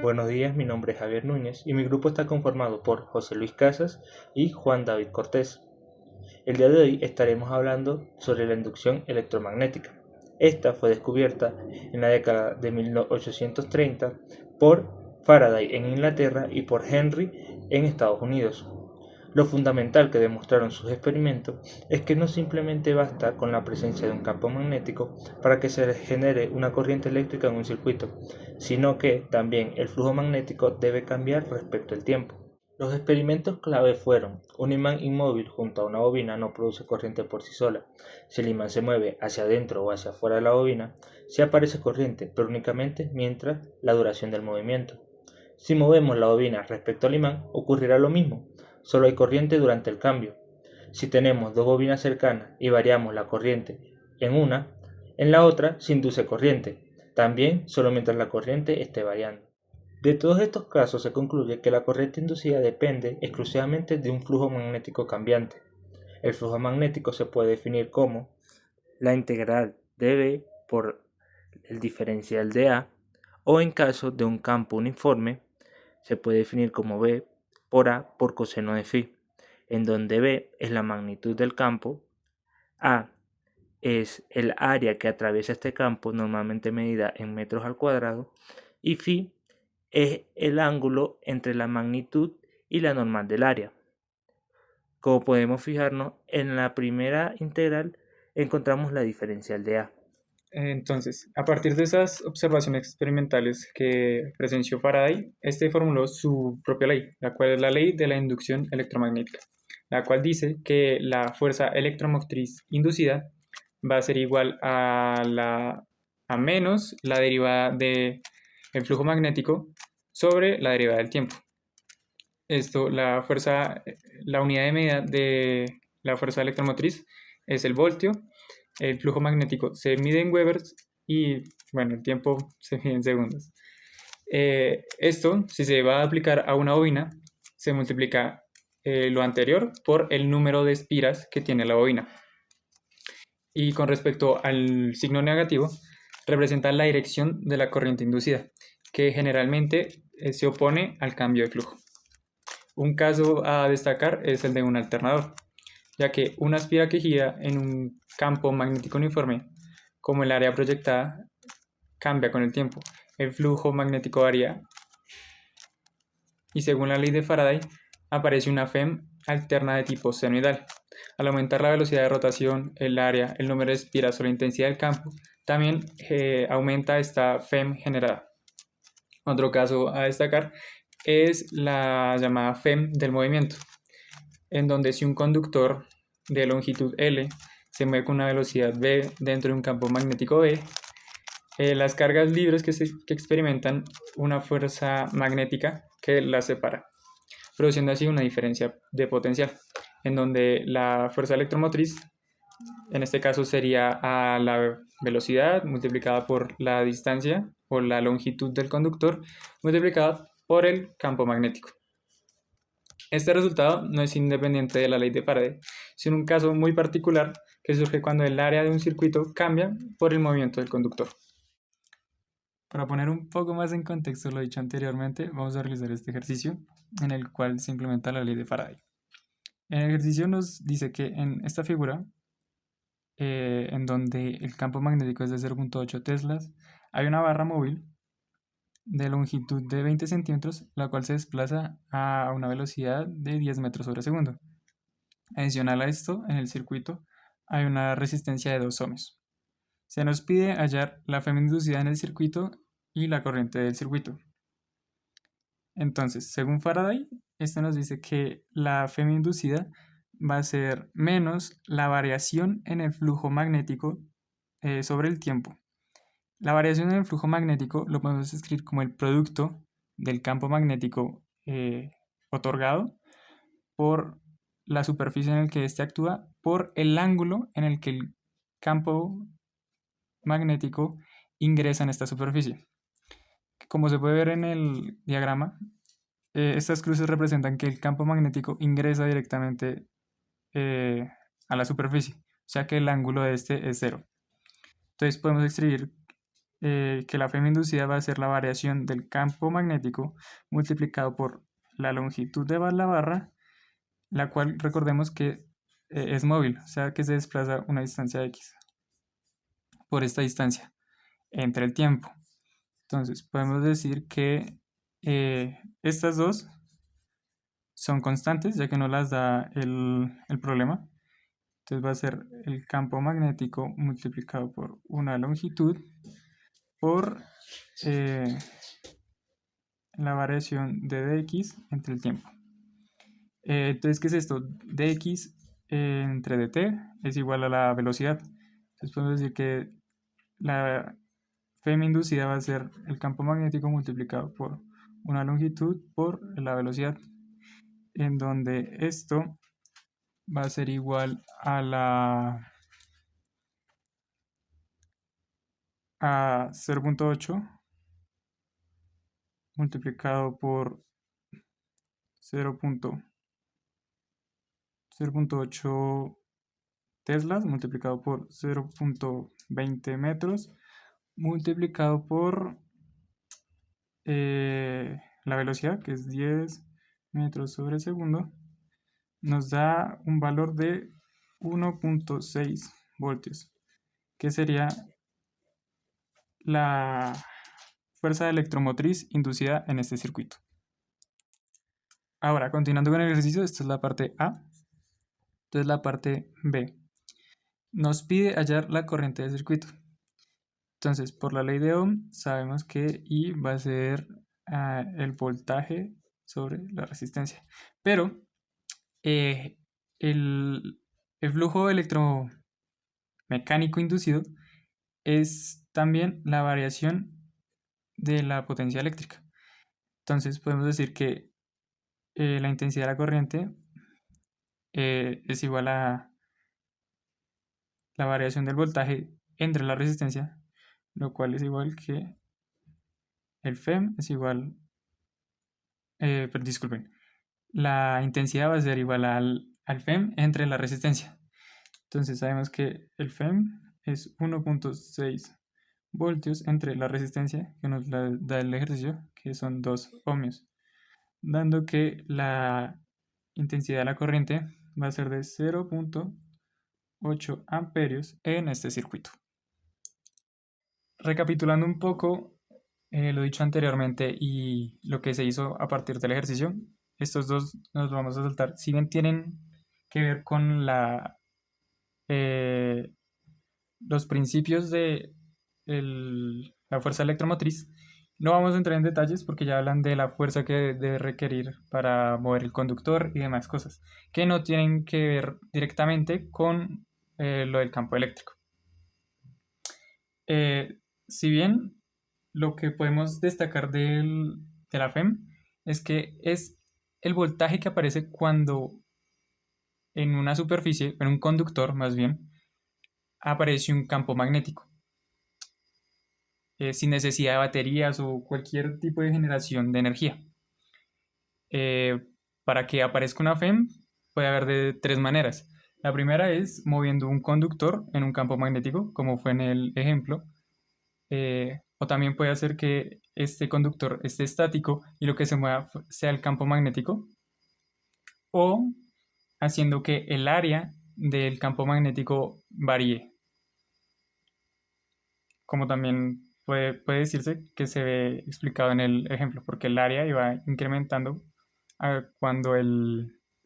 Buenos días, mi nombre es Javier Núñez y mi grupo está conformado por José Luis Casas y Juan David Cortés. El día de hoy estaremos hablando sobre la inducción electromagnética. Esta fue descubierta en la década de 1830 por Faraday en Inglaterra y por Henry en Estados Unidos. Lo fundamental que demostraron sus experimentos es que no simplemente basta con la presencia de un campo magnético para que se genere una corriente eléctrica en un circuito, sino que también el flujo magnético debe cambiar respecto al tiempo. Los experimentos clave fueron: un imán inmóvil junto a una bobina no produce corriente por sí sola. Si el imán se mueve hacia adentro o hacia afuera de la bobina, sí aparece corriente, pero únicamente mientras la duración del movimiento. Si movemos la bobina respecto al imán, ocurrirá lo mismo, solo hay corriente durante el cambio. Si tenemos dos bobinas cercanas y variamos la corriente en la otra se induce corriente, también solo mientras la corriente esté variando. De todos estos casos se concluye que la corriente inducida depende exclusivamente de un flujo magnético cambiante. El flujo magnético se puede definir como la integral de B por el diferencial de A, o en caso de un campo uniforme se puede definir como B por A por coseno de phi, en donde B es la magnitud del campo, A es el área que atraviesa este campo, normalmente medida en metros al cuadrado, y phi es el ángulo entre la magnitud y la normal del área. Como podemos fijarnos, en la primera integral encontramos la diferencial de A. Entonces, a partir de esas observaciones experimentales que presenció Faraday, este formuló su propia ley, la cual es la ley de la inducción electromagnética, la cual dice que la fuerza electromotriz inducida va a ser igual a menos la derivada del flujo magnético sobre la derivada del tiempo. La unidad de medida de la fuerza electromotriz es el voltio. El flujo magnético se mide en Webers y, bueno, el tiempo se mide en segundos. Esto, si se va a aplicar a una bobina, se multiplica lo anterior por el número de espiras que tiene la bobina. Y con respecto al signo negativo, representa la dirección de la corriente inducida, que generalmente se opone al cambio de flujo. Un caso a destacar es el de un alternador, ya que una espira que gira en un campo magnético uniforme, como el área proyectada, cambia con el tiempo. El flujo magnético varía y según la ley de Faraday aparece una FEM alterna de tipo senoidal. Al aumentar la velocidad de rotación, el área, el número de espiras o la intensidad del campo, también aumenta esta FEM generada. Otro caso a destacar es la llamada FEM del movimiento, en donde si un conductor de longitud L se mueve con una velocidad v dentro de un campo magnético B, las cargas libres que experimentan una fuerza magnética que las separa, produciendo así una diferencia de potencial, en donde la fuerza electromotriz, en este caso sería a la velocidad multiplicada por la distancia o la longitud del conductor multiplicada por el campo magnético. Este resultado no es independiente de la ley de Faraday, sino un caso muy particular que surge cuando el área de un circuito cambia por el movimiento del conductor. Para poner un poco más en contexto lo dicho anteriormente, vamos a realizar este ejercicio en el cual se implementa la ley de Faraday. El ejercicio nos dice que en esta figura, en donde el campo magnético es de 0.8 teslas, hay una barra móvil de longitud de 20 centímetros, la cual se desplaza a una velocidad de 10 metros sobre segundo. Adicional a esto, en el circuito hay una resistencia de 2 ohms. Se nos pide hallar la FEM inducida en el circuito y la corriente del circuito. Entonces, según Faraday, esto nos dice que la FEM inducida va a ser menos la variación en el flujo magnético sobre el tiempo. La variación en el flujo magnético lo podemos escribir como el producto del campo magnético otorgado por la superficie en el que éste actúa por el ángulo en el que el campo magnético ingresa en esta superficie. Como se puede ver en el diagrama, estas cruces representan que el campo magnético ingresa directamente a la superficie, o sea que el ángulo de este es cero. Entonces podemos escribir que la FEM inducida va a ser la variación del campo magnético multiplicado por la longitud de la barra, la cual recordemos que es móvil, o sea que se desplaza una distancia x por esta distancia entre el tiempo. Entonces podemos decir que estas dos son constantes, ya que no las da el problema. Entonces va a ser el campo magnético multiplicado por una longitud por la variación de dx entre el tiempo. Entonces, ¿qué es esto? Dx entre dt es igual a la velocidad. Entonces podemos decir que la FEM inducida va a ser el campo magnético multiplicado por una longitud por la velocidad, en donde esto va a ser igual a 0.8 multiplicado por 0.8 teslas multiplicado por 0.20 metros multiplicado por la velocidad, que es 10 metros sobre segundo, nos da un valor de 1.6 voltios, que sería la fuerza electromotriz inducida en este circuito. Ahora, continuando con el ejercicio, esta es la parte A. Entonces la parte B nos pide hallar la corriente del circuito. Entonces, por la ley de Ohm, sabemos que I va a ser el voltaje sobre la resistencia. Pero el flujo electromecánico inducido es también la variación de la potencia eléctrica. Entonces, podemos decir que la intensidad de la corriente es igual a la variación del voltaje entre la resistencia, lo cual es igual que el FEM es igual, pero disculpen, la intensidad va a ser igual al FEM entre la resistencia. Entonces sabemos que el FEM es 1.6 voltios entre la resistencia que nos da el ejercicio, que son 2 ohmios, dando que la intensidad de la corriente va a ser de 0.8 amperios en este circuito. Recapitulando un poco lo dicho anteriormente y lo que se hizo a partir del ejercicio, estos dos nos los vamos a saltar. Si bien tienen que ver con los principios de la fuerza electromotriz, no vamos a entrar en detalles porque ya hablan de la fuerza que debe requerir para mover el conductor y demás cosas, que no tienen que ver directamente con lo del campo eléctrico. Si bien lo que podemos destacar de la FEM es que es el voltaje que aparece cuando en una superficie, en un conductor más bien, aparece un campo magnético, sin necesidad de baterías o cualquier tipo de generación de energía. Para que aparezca una FEM puede haber de tres maneras. La primera es moviendo un conductor en un campo magnético, como fue en el ejemplo, o también puede hacer que este conductor esté estático y lo que se mueva sea el campo magnético, o haciendo que el área del campo magnético varíe, como también puede decirse que se ve explicado en el ejemplo, porque el área iba incrementando cuando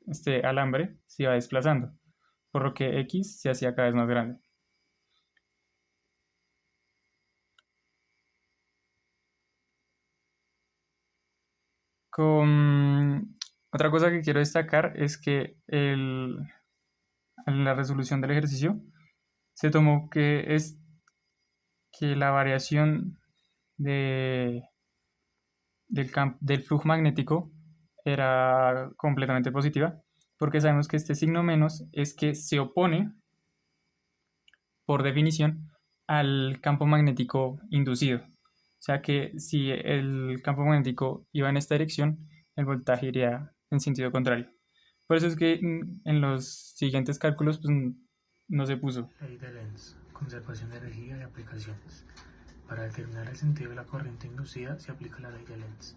este alambre se iba desplazando, por lo que X se hacía cada vez más grande. Otra cosa que quiero destacar es que en la resolución del ejercicio se tomó que la variación del flujo magnético era completamente positiva, porque sabemos que este signo menos es que se opone, por definición, al campo magnético inducido. O sea que si el campo magnético iba en esta dirección, el voltaje iría en sentido contrario. Por eso es que en los siguientes cálculos pues, no se puso. Ley de Lenz, conservación de energía y aplicaciones. Para determinar el sentido de la corriente inducida se aplica la ley de Lenz.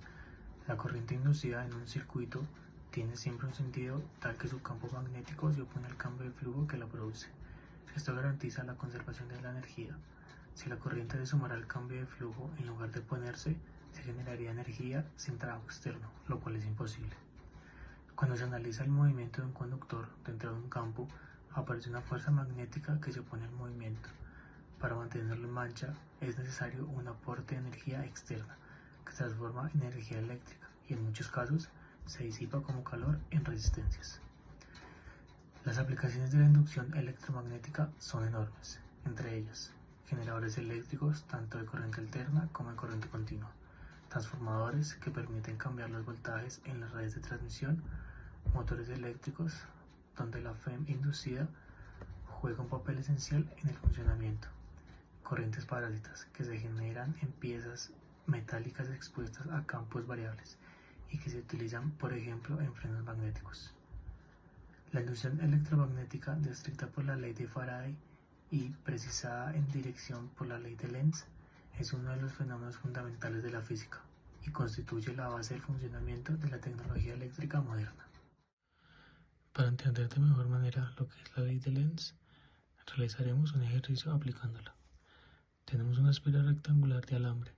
La corriente inducida en un circuito tiene siempre un sentido tal que su campo magnético se opone al cambio de flujo que la produce. Esto garantiza la conservación de la energía. Si la corriente se sumara al cambio de flujo en lugar de oponerse, se generaría energía sin trabajo externo, lo cual es imposible. Cuando se analiza el movimiento de un conductor dentro de un campo, aparece una fuerza magnética que se opone al movimiento. Para mantenerlo en marcha es necesario un aporte de energía externa, que se transforma en energía eléctrica y en muchos casos se disipa como calor en resistencias. Las aplicaciones de la inducción electromagnética son enormes, entre ellas generadores eléctricos tanto de corriente alterna como de corriente continua, transformadores que permiten cambiar los voltajes en las redes de transmisión, motores eléctricos donde la FEM inducida juega un papel esencial en el funcionamiento, corrientes parásitas que se generan en piezas metálicas expuestas a campos variables y que se utilizan, por ejemplo, en frenos magnéticos. La inducción electromagnética, descrita por la ley de Faraday y precisada en dirección por la ley de Lenz, es uno de los fenómenos fundamentales de la física y constituye la base del funcionamiento de la tecnología eléctrica moderna. Para entender de mejor manera lo que es la ley de Lenz, realizaremos un ejercicio aplicándola. Tenemos una espira rectangular de alambre.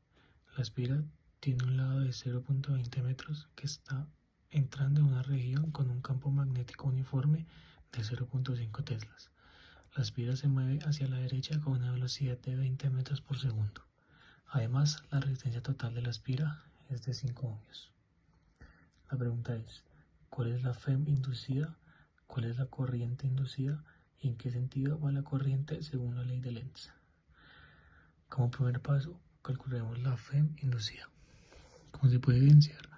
La espira tiene un lado de 0.20 metros que está entrando en una región con un campo magnético uniforme de 0.5 teslas. La espira se mueve hacia la derecha con una velocidad de 20 metros por segundo. Además, la resistencia total de la espira es de 5 ohmios. La pregunta es, ¿cuál es la FEM inducida? ¿Cuál es la corriente inducida? ¿Y en qué sentido va la corriente según la ley de Lenz? Como primer paso, calcularemos la FEM inducida. Como se puede evidenciar,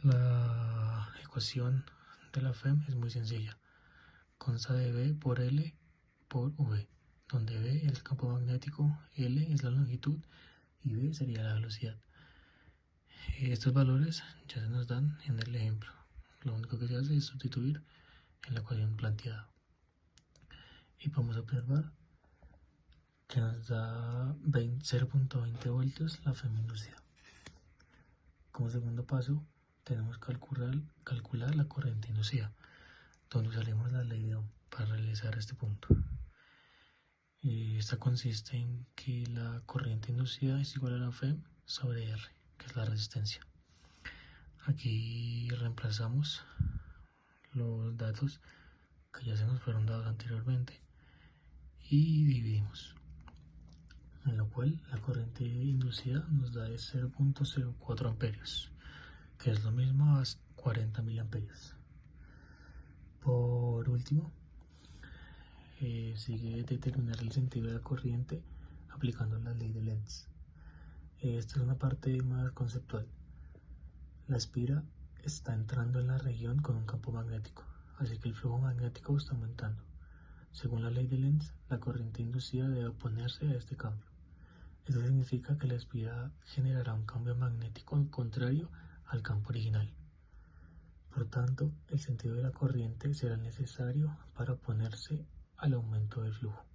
la ecuación de la FEM es muy sencilla. Consta de V por L por V, donde V es el campo magnético, L es la longitud y V sería la velocidad. Estos valores ya se nos dan en el ejemplo. Lo único que se hace es sustituir en la ecuación planteada. Y podemos observar que nos da 0.20 voltios la FEM inducida. Como segundo paso, tenemos que calcular la corriente inducida, donde usaremos la ley de Ohm para realizar este punto. Esta consiste en que la corriente inducida es igual a la FEM sobre R, que es la resistencia. Aquí reemplazamos los datos que ya se nos fueron dados anteriormente y dividimos, en lo cual la corriente inducida nos da 0.04 amperios, que es lo mismo a 40 miliamperios. Por último, sigue determinar el sentido de la corriente aplicando la ley de Lenz. Esta es una parte más conceptual. La espira está entrando en la región con un campo magnético, así que el flujo magnético está aumentando. Según la ley de Lenz, la corriente inducida debe oponerse a este cambio. Esto significa que la espira generará un cambio magnético contrario al campo original. Por tanto, el sentido de la corriente será necesario para oponerse al aumento del flujo.